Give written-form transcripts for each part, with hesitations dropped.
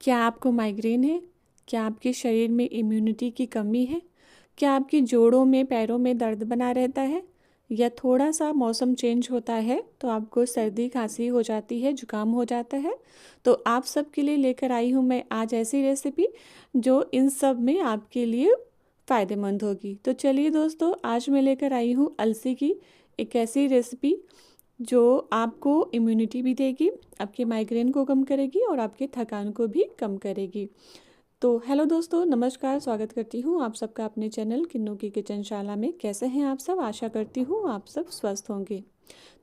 क्या आपको माइग्रेन है? क्या आपके शरीर में इम्यूनिटी की कमी है? क्या आपके जोड़ों में पैरों में दर्द बना रहता है? या थोड़ा सा मौसम चेंज होता है तो आपको सर्दी खांसी हो जाती है, जुकाम हो जाता है? तो आप सब के लिए लेकर आई हूँ मैं आज ऐसी रेसिपी जो इन सब में आपके लिए फ़ायदेमंद होगी। तो चलिए दोस्तों, आज मैं लेकर आई हूँ अलसी की एक ऐसी रेसिपी जो आपको इम्यूनिटी भी देगी, आपके माइग्रेन को कम करेगी और आपके थकान को भी कम करेगी। तो हेलो दोस्तों, नमस्कार, स्वागत करती हूँ आप सबका अपने चैनल किन्नू की किचनशाला में। कैसे हैं आप सब? आशा करती हूँ आप सब स्वस्थ होंगे।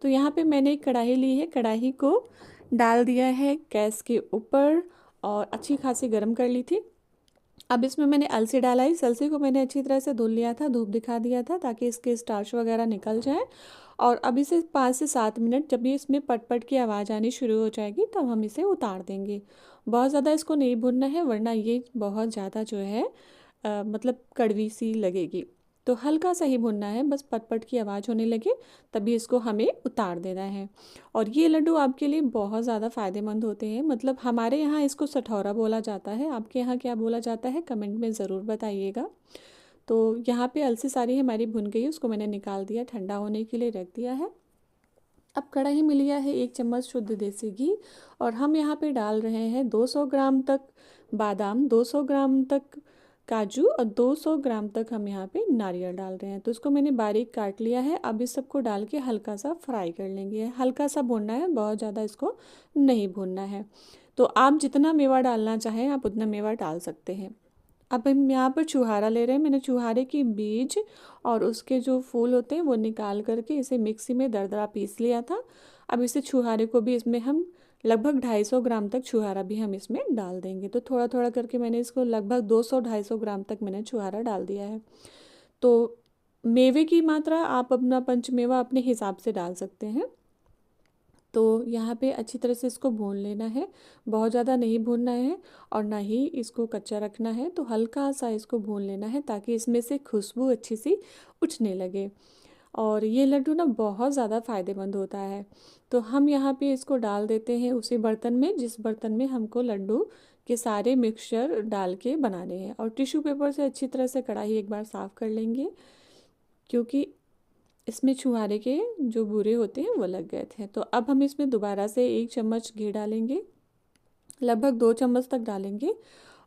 तो यहाँ पे मैंने एक कढ़ाई ली है, कढ़ाई को डाल दिया है गैस के ऊपर और अच्छी खासी गर्म कर ली थी। अब इसमें मैंने अलसी डाला है। इस अलसी को मैंने अच्छी तरह से धुल लिया था, धूप दिखा दिया था ताकि इसके स्टार्च वगैरह निकल जाए। और अब इसे 5 से 7 मिनट, जब भी इसमें पट पट की आवाज़ आनी शुरू हो जाएगी तब हम इसे उतार देंगे। बहुत ज़्यादा इसको नहीं भूनना है वरना ये बहुत ज़्यादा जो है मतलब कड़वी सी लगेगी। तो हल्का सा ही भुनना है, बस पट पट की आवाज़ होने लगे तभी इसको हमें उतार देना है। और ये लड्डू आपके लिए बहुत ज़्यादा फ़ायदेमंद होते हैं। मतलब हमारे यहाँ इसको सठौरा बोला जाता है, आपके यहाँ क्या बोला जाता है कमेंट में ज़रूर बताइएगा। तो यहाँ पे अलसी सारी हमारी भुन गई, उसको मैंने निकाल दिया, ठंडा होने के लिए रख दिया है। अब कढ़ाई में लिया है 1 चम्मच शुद्ध देसी घी और हम यहाँ पे डाल रहे हैं 200 ग्राम तक बादाम, 200 ग्राम तक काजू और 200 ग्राम तक हम यहाँ पे नारियल डाल रहे हैं। तो इसको मैंने बारीक काट लिया है। अब इस सबको डाल के हल्का सा फ्राई कर लेंगे। हल्का सा भूनना है, बहुत ज़्यादा इसको नहीं भूनना है। तो आप जितना मेवा डालना चाहें आप उतना मेवा डाल सकते हैं। अब हम यहाँ पर छुहारा ले रहे हैं। मैंने छुहारे की बीज और उसके जो फूल होते हैं वो निकाल करके इसे मिक्सी में दरदरा पीस लिया था। अब इसे छुहारे को भी इसमें हम लगभग 250 ग्राम तक छुहारा भी हम इसमें डाल देंगे। तो थोड़ा थोड़ा करके मैंने इसको लगभग 200-250 ग्राम तक मैंने छुहारा डाल दिया है। तो मेवे की मात्रा आप अपना पंचमेवा अपने हिसाब से डाल सकते हैं। तो यहाँ पे अच्छी तरह से इसको भून लेना है, बहुत ज़्यादा नहीं भूनना है और ना ही इसको कच्चा रखना है। तो हल्का सा इसको भून लेना है ताकि इसमें से खुशबू अच्छी सी उठने लगे। और ये लड्डू ना बहुत ज़्यादा फ़ायदेमंद होता है। तो हम यहाँ पे इसको डाल देते हैं उसी बर्तन में जिस बर्तन में हमको लड्डू के सारे मिक्सचर डाल के बनाने हैं। और टिश्यू पेपर से अच्छी तरह से कढ़ाई एक बार साफ़ कर लेंगे, क्योंकि इसमें छुहारे के जो बूरे होते हैं वो लग गए थे। तो अब हम इसमें दोबारा से 1 चम्मच घी डालेंगे, लगभग 2 चम्मच तक डालेंगे।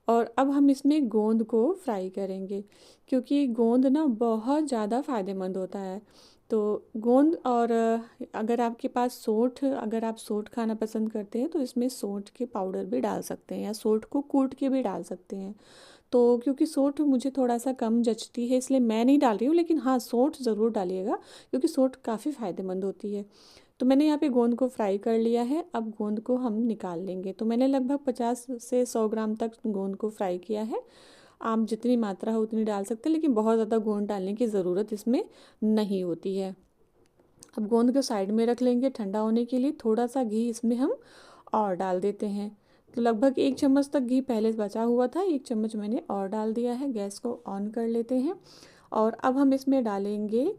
और अब हम इसमें गोंद को फ्राई करेंगे, क्योंकि गोंद ना बहुत ज़्यादा फ़ायदेमंद होता है। तो गोंद और अगर आपके पास सौंठ, अगर आप सौंठ खाना पसंद करते हैं तो इसमें सौंठ के पाउडर भी डाल सकते हैं या सौंठ को कूट के भी डाल सकते हैं। तो क्योंकि सौंठ मुझे थोड़ा सा कम जचती है इसलिए मैं नहीं डाल रही हूँ, लेकिन हाँ सौंठ ज़रूर डालिएगा क्योंकि सौंठ काफ़ी फ़ायदेमंद होती है। तो मैंने यहाँ पे गोंद को फ्राई कर लिया है। अब गोंद को हम निकाल लेंगे। तो मैंने लगभग 50 से 100 ग्राम तक गोंद को फ्राई किया है। आप जितनी मात्रा हो उतनी डाल सकते हैं, लेकिन बहुत ज़्यादा गोंद डालने की ज़रूरत इसमें नहीं होती है। अब गोंद को साइड में रख लेंगे ठंडा होने के लिए। थोड़ा सा घी इसमें हम और डाल देते हैं। तो लगभग 1 चम्मच तक घी पहले बचा हुआ था, 1 चम्मच मैंने और डाल दिया है। गैस को ऑन कर लेते हैं और अब हम इसमें डालेंगे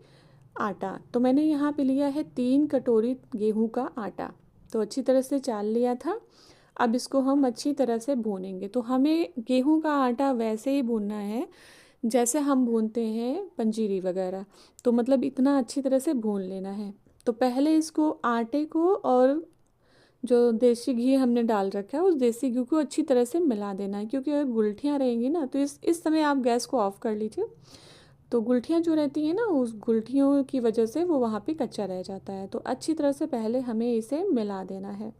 आटा। तो मैंने यहाँ पे लिया है 3 कटोरी गेहूं का आटा। तो अच्छी तरह से चाल लिया था। अब इसको हम अच्छी तरह से भूनेंगे। तो हमें गेहूं का आटा वैसे ही भूनना है जैसे हम भूनते हैं पंजीरी वगैरह। तो मतलब इतना अच्छी तरह से भून लेना है। तो पहले इसको आटे को और जो देसी घी हमने डाल रखा है उस देसी घी को अच्छी तरह से मिला देना है, क्योंकि अगर गुलठियाँ रहेंगी ना तो इस समय आप गैस को ऑफ कर लीजिए। तो गुलठियाँ जो रहती हैं ना, उस गुलठियों की वजह से वो वहाँ पे कच्चा रह जाता है। तो अच्छी तरह से पहले हमें इसे मिला देना है।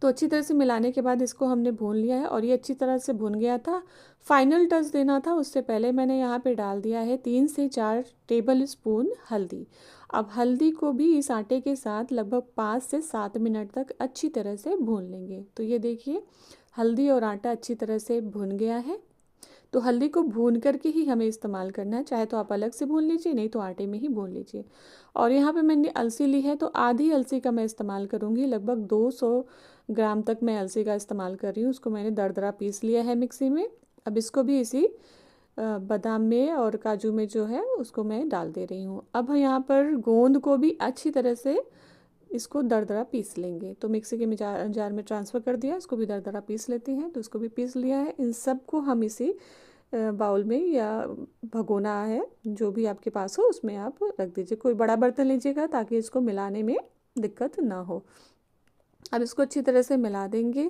तो अच्छी तरह से मिलाने के बाद इसको हमने भून लिया है और ये अच्छी तरह से भुन गया था। फाइनल टच देना था उससे पहले मैंने यहाँ पे डाल दिया है 3 से 4 टेबल स्पून हल्दी। अब हल्दी को भी इस आटे के साथ लगभग 5 से 7 मिनट तक अच्छी तरह से भून लेंगे। तो ये देखिए हल्दी और आटा अच्छी तरह से भुन गया है। तो हल्दी को भून करके ही हमें इस्तेमाल करना है, चाहे तो आप अलग से भून लीजिए, नहीं तो आटे में ही भून लीजिए। और यहाँ पे मैंने अलसी ली है तो आधी अलसी का मैं इस्तेमाल करूँगी। लगभग 200 ग्राम तक मैं अलसी का इस्तेमाल कर रही हूँ। उसको मैंने दरदरा पीस लिया है मिक्सी में। अब इसको भी इसी बादाम में और काजू में जो है उसको मैं डाल दे रही हूँ। अब यहाँ पर गोंद को भी अच्छी तरह से इसको दरदरा पीस लेंगे। तो मिक्सी के जार में ट्रांसफ़र कर दिया, इसको भी दरदरा पीस लेते हैं। तो इसको भी पीस लिया है। इन सब को हम इसी बाउल में या भगोना है जो भी आपके पास हो उसमें आप रख दीजिए। कोई बड़ा बर्तन लीजिएगा ताकि इसको मिलाने में दिक्कत ना हो। अब इसको अच्छी तरह से मिला देंगे।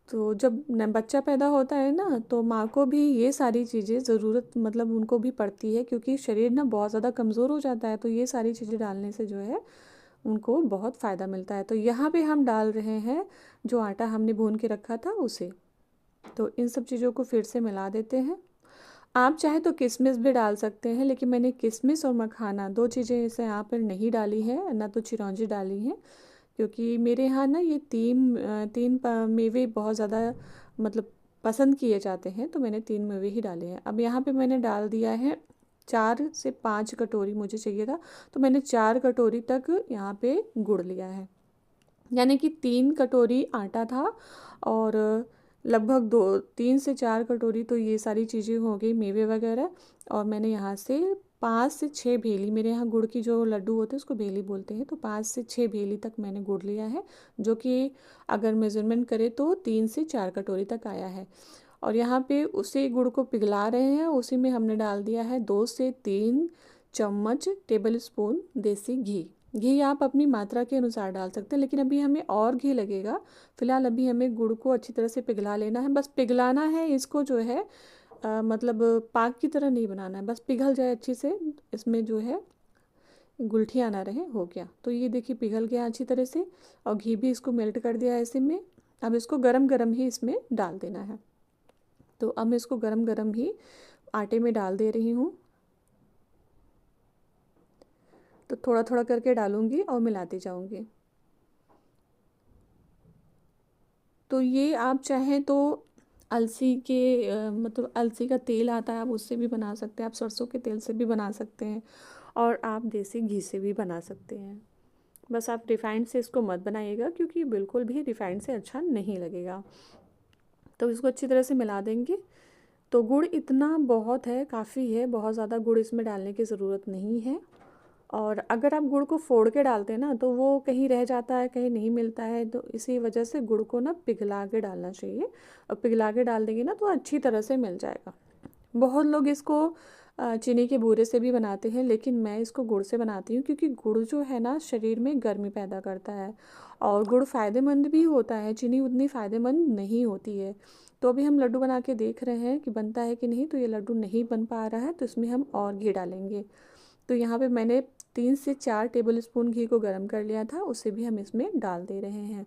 तो जब बच्चा पैदा होता है ना तो माँ को भी ये सारी चीज़ें ज़रूरत मतलब उनको भी पड़ती है, क्योंकि शरीर ना बहुत ज़्यादा कमज़ोर हो जाता है। तो ये सारी चीज़ें डालने से जो है उनको बहुत फ़ायदा मिलता है। तो यहाँ पे हम डाल रहे हैं जो आटा हमने भून के रखा था उसे। तो इन सब चीज़ों को फिर से मिला देते हैं। आप चाहे तो किशमिश भी डाल सकते हैं, लेकिन मैंने किशमिश और मखाना 2 चीज़ें इसे यहाँ पर नहीं डाली है, ना तो चिरौंजी डाली है, क्योंकि मेरे यहाँ ना ये तीन मेवे बहुत ज़्यादा मतलब पसंद किए जाते हैं। तो मैंने 3 मेवे ही डाले हैं। अब यहाँ पे मैंने डाल दिया है 4 से 5 कटोरी, मुझे चाहिए था तो मैंने 4 कटोरी तक यहाँ पे गुड़ लिया है। यानी कि 3 कटोरी आटा था और लगभग 3 से 4 कटोरी तो ये सारी चीज़ें हो गई, मेवे वगैरह। और मैंने यहाँ से 5 से 6 भेली, मेरे यहाँ गुड़ की जो लड्डू होते हैं उसको भेली बोलते हैं, तो 5 से 6 भेली तक मैंने गुड़ लिया है, जो कि अगर मेज़रमेंट करें तो 3 से 4 कटोरी तक आया है। और यहाँ पे उसी गुड़ को पिघला रहे हैं। उसी में हमने डाल दिया है 2 से 3 चम्मच टेबल स्पून देसी घी। घी आप अपनी मात्रा के अनुसार डाल सकते हैं, लेकिन अभी हमें और घी लगेगा। फिलहाल अभी हमें गुड़ को अच्छी तरह से पिघला लेना है, बस पिघलाना है इसको जो है मतलब पाक की तरह नहीं बनाना है, बस पिघल जाए अच्छी से, इसमें जो है गुठलियाँ ना रहे, हो गया। तो ये देखिए पिघल गया अच्छी तरह से और घी भी इसको मेल्ट कर दिया है ऐसे में। अब इसको गरम गरम ही इसमें डाल देना है। तो अब मैं इसको गरम गरम ही आटे में डाल दे रही हूँ। तो थोड़ा थोड़ा करके डालूंगी और मिलाती जाऊंगी। तो ये आप चाहें तो अलसी के मतलब अलसी का तेल आता है, आप उससे भी बना सकते हैं, आप सरसों के तेल से भी बना सकते हैं, और आप देसी घी से भी बना सकते हैं। बस आप रिफाइंड से इसको मत बनाइएगा, क्योंकि बिल्कुल भी रिफाइंड से अच्छा नहीं लगेगा। तो इसको अच्छी तरह से मिला देंगे। तो गुड़ इतना बहुत है, काफ़ी है, बहुत ज़्यादा गुड़ इसमें डालने की ज़रूरत नहीं है। और अगर आप गुड़ को फोड़ के डालते हैं ना तो वो कहीं रह जाता है, कहीं नहीं मिलता है। तो इसी वजह से गुड़ को ना पिघला के डालना चाहिए, और पिघला के डाल देंगे ना तो अच्छी तरह से मिल जाएगा। बहुत लोग इसको चीनी के बूरे से भी बनाते हैं, लेकिन मैं इसको गुड़ से बनाती हूँ, क्योंकि गुड़ जो है ना शरीर में गर्मी पैदा करता है और गुड़ फ़ायदेमंद भी होता है, चीनी उतनी फ़ायदेमंद नहीं होती है। तो अभी हम लड्डू बना के देख रहे हैं कि बनता है कि नहीं। तो ये लड्डू नहीं बन पा रहा है, तो इसमें हम और घी डालेंगे। तो यहाँ पे मैंने 3 से 4 टेबल स्पून घी को गर्म कर लिया था, उसे भी हम इसमें डाल दे रहे हैं।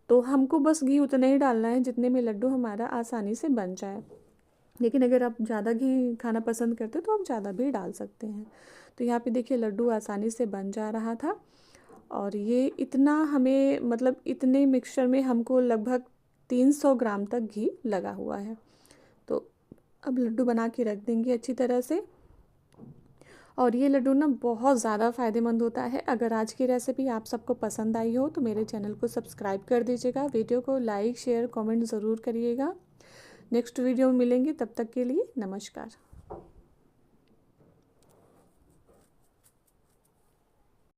तो हमको बस घी उतना ही डालना है जितने में लड्डू हमारा आसानी से बन जाए। लेकिन अगर आप ज़्यादा घी खाना पसंद करते हो तो आप ज़्यादा भी डाल सकते हैं। तो यहाँ पे देखिए लड्डू आसानी से बन जा रहा था। और ये इतना हमें मतलब इतने मिक्सचर में हमको लगभग 300 ग्राम तक घी लगा हुआ है। तो अब लड्डू बना के रख देंगे अच्छी तरह से। और ये लड्डू ना बहुत ज़्यादा फ़ायदेमंद होता है। अगर आज की रेसिपी आप सबको पसंद आई हो तो मेरे चैनल को सब्सक्राइब कर दीजिएगा, वीडियो को लाइक शेयर कमेंट ज़रूर करिएगा। नेक्स्ट वीडियो में मिलेंगे, तब तक के लिए नमस्कार।